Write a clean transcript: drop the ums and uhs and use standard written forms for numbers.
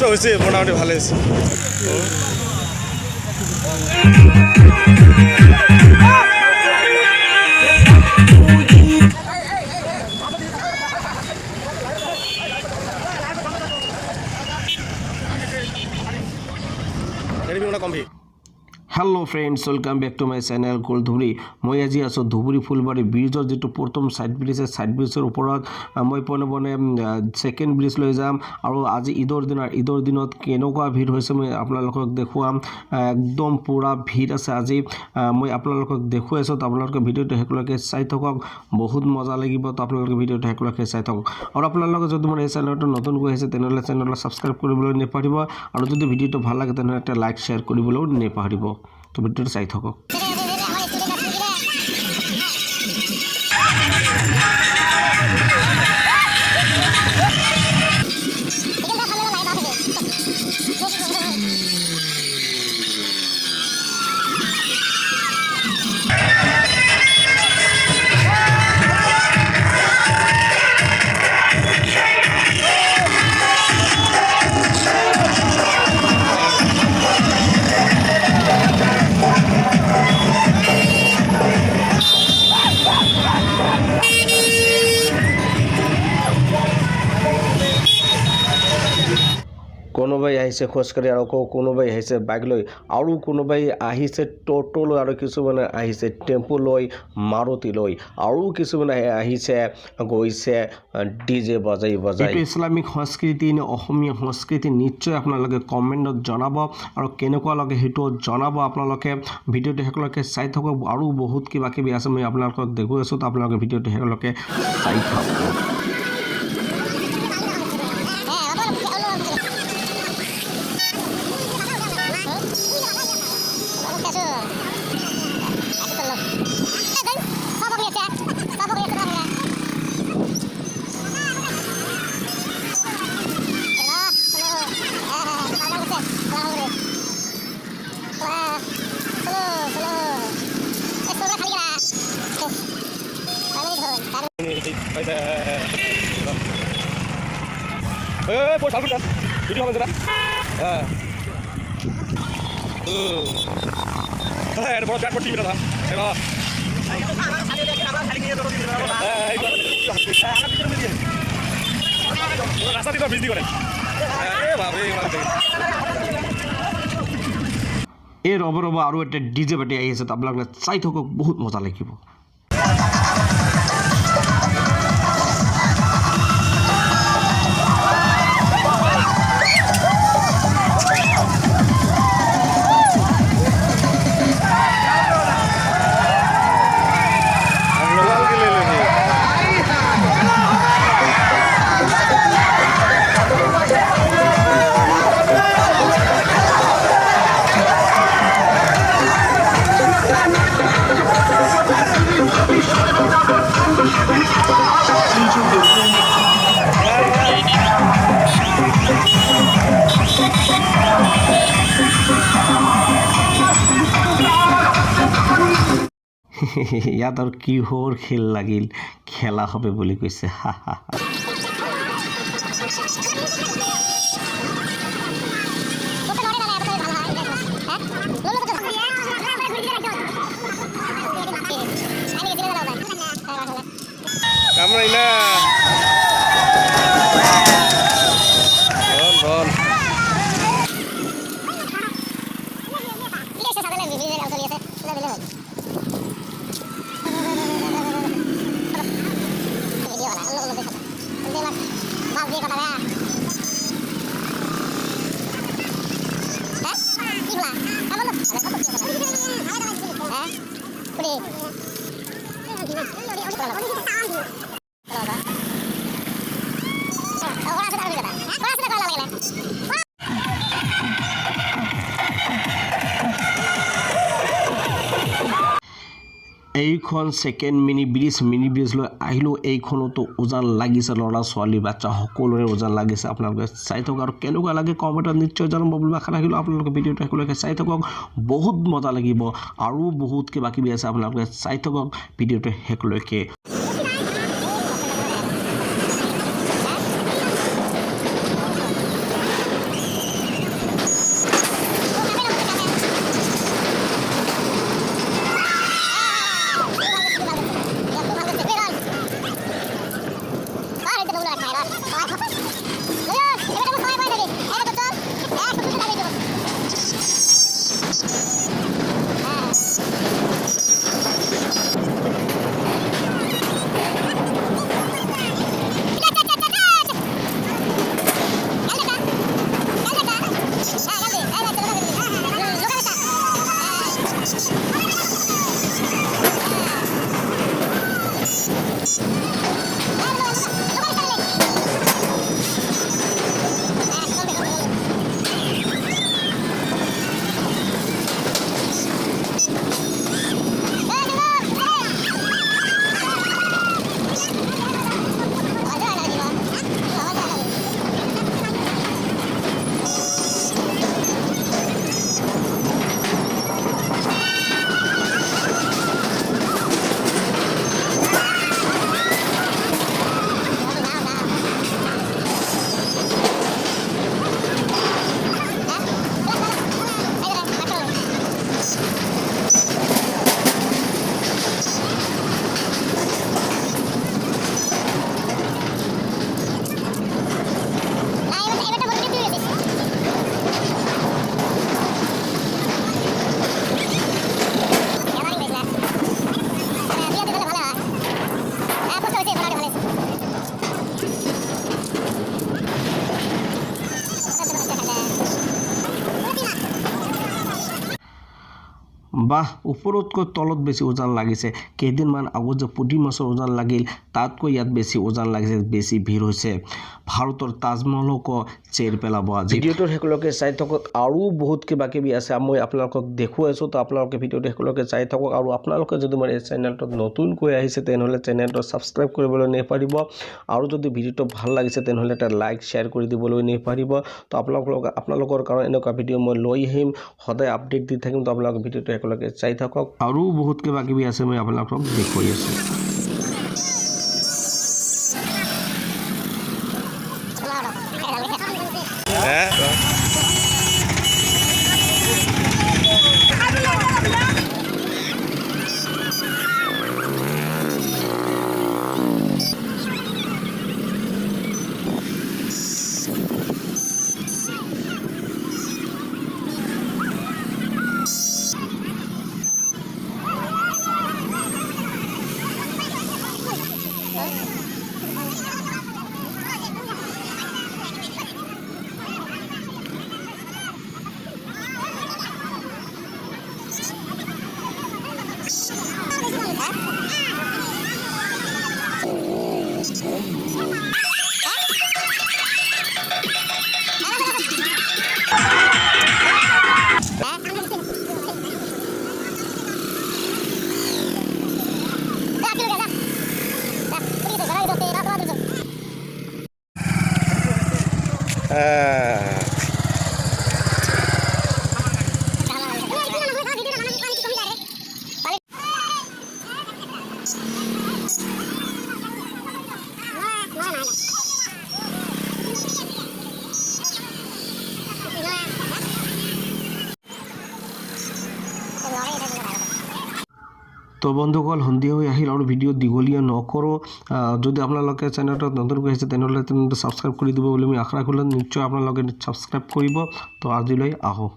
কষ্ট হৈছে মোটামুটি ভালে হৈছে Hello friends, welcome back to my channel called Dhubri. Moi আজি আছো Dhubri Phulbari bridgeৰ যেটো প্ৰথম সাইড ব্ৰিজৰ ওপৰত মই পনে সেকেন্ড ব্ৰিজ লৈ যাম আৰু আজি ঈদৰ দিনত কেনেকুৱা ভিৰ হৈছে মই আপোনালোকক দেখুৱাম একদম পুৰা ভিৰ আছে আজি মই আপোনালোকক দেখুৱাইছো আপোনালোকে ভিডিওটো হেকলৈকে চাই থাকক বহুত মজা লাগিব তো আপোনালোকে ভিডিওটো হেকলৈকে চাই থাকক আৰু আপোনালোকে যদি মোৰ এই চেনেলটো নতুন হৈ আছে তেনেহলে চেনেলটো সাবস্ক্ৰাইব কৰিবলৈ নেপাহৰিব আৰু যদি ভিডিওটো ভাল লাগে তেনেহলে এটা লাইক শেয়াৰ কৰিবলৈ নেপাহৰিব তো ভিডিওটো চাই থাকক কোনোবাই আহিছে খোজকাঢ়ি আৰু কোনোবাই আহিছে বাইক লৈ আৰু কোনোবাই আহিছে টোটো লৈ আৰু কিছুমানে আহিছে টেম্পো লৈ মাৰুতি লৈ আৰু কিছুমানে আহিছে গৈছে ডিজে বজাই এইটো ইসলামিক সংস্কৃতি নে অসমীয়া সংস্কৃতি নিশ্চয় আপোনালোকে কমেন্টত জনাব আৰু কেনেকুৱা লাগে হেটো জনাব আপোনালোকে ভিডিওটো হেকলৈকে চাই থাকক আৰু বহুত কিবা কিবি আছে মই আপোনালোকক দেখুৱাইছো তো আপোনালোকে ভিডিওটো হেকলৈকে চাই থাকক এই ৰব আৰু এটা ডিজে পাৰ্টি আহি আছে আপোনালোকে চাই থাকক বহুত মজা লাগিব ইয়াত আৰু কিহৰ খেল লাগিল খেলা হবে বুলি কৈছে কামৰা ইনা বল এইখন সেকেন্ড মিনি ব্ৰিজ লৈ আহিলো এইখনতো উজান লাগিছে লৰা ছোৱালী বাচ্চা সকলোৰে উজান লাগিছে আপোনালোকে চাই থাকক আৰু কেনেকুৱা লাগে কমেন্টত নিশ্চয় জনাব বুলি আশা ৰাখিলো আপোনালোকে ভিডিওটো সকলোকে চাই থাকক বহুত মজা লাগিব আৰু বহুত কিবা কিবি আছে আপোনালোকে চাই থাকক ভিডিওটো সকলোকে বাহ ওপৰতকৈ তলত বেছি ওজন লাগিছে কেইদিনমান আগত যে পুঠি মাছৰ ওজন লাগিল তাতকৈ ইয়াত বেছি ওজন লাগিছে বেছি ভিৰ হৈছে ভাৰতৰ তাজমহলক চেৰ পেলাব আজি ভিডিঅ'টো সকলোকে চাই থাকক আৰু বহুত কিবা কিবি আছে মই আপোনালোকক দেখুৱাইছো তো আপোনালোকে ভিডিঅ'টো সকলোকে চাই থাকক আৰু আপোনালোকে যদি মোৰ এই চেনেলটোত নতুনকৈ আহিছে তেনেহলে চেনেলটো সাবস্ক্ৰাইব কৰিবলৈ নেপাহৰিব আৰু যদি ভিডিঅ'টো ভাল লাগিছে তেনেহলে এটা লাইক শেয়াৰ কৰি দিবলৈ নেপাহৰিব তো আপোনালোকৰ কাৰণে এনেকুৱা ভিডিঅ' মই লৈ আহিম সদায় আপডেট দি থাকিম তো আপোনালোকে ভিডিঅ'টো সকলোকে চাই থাকক আৰু বহুত কিবা কিবি আছে মই আপোনালোকক দেখুৱাই আছো তো বন্ধুসকল সন্ধিয়া হৈ আহিল আৰু ভিডিঅ' দীঘলীয়া নকৰোঁ যদি আপোনালোকে চেনেলটোত নতুনকৈ আহিছে তেনেহ'লে সাবস্ক্ৰাইব কৰি দিব বুলি মই আশা কৰিলোঁ নিশ্চয় আপোনালোকে সাবস্ক্ৰাইব কৰিব তো আজিলৈ আহোঁ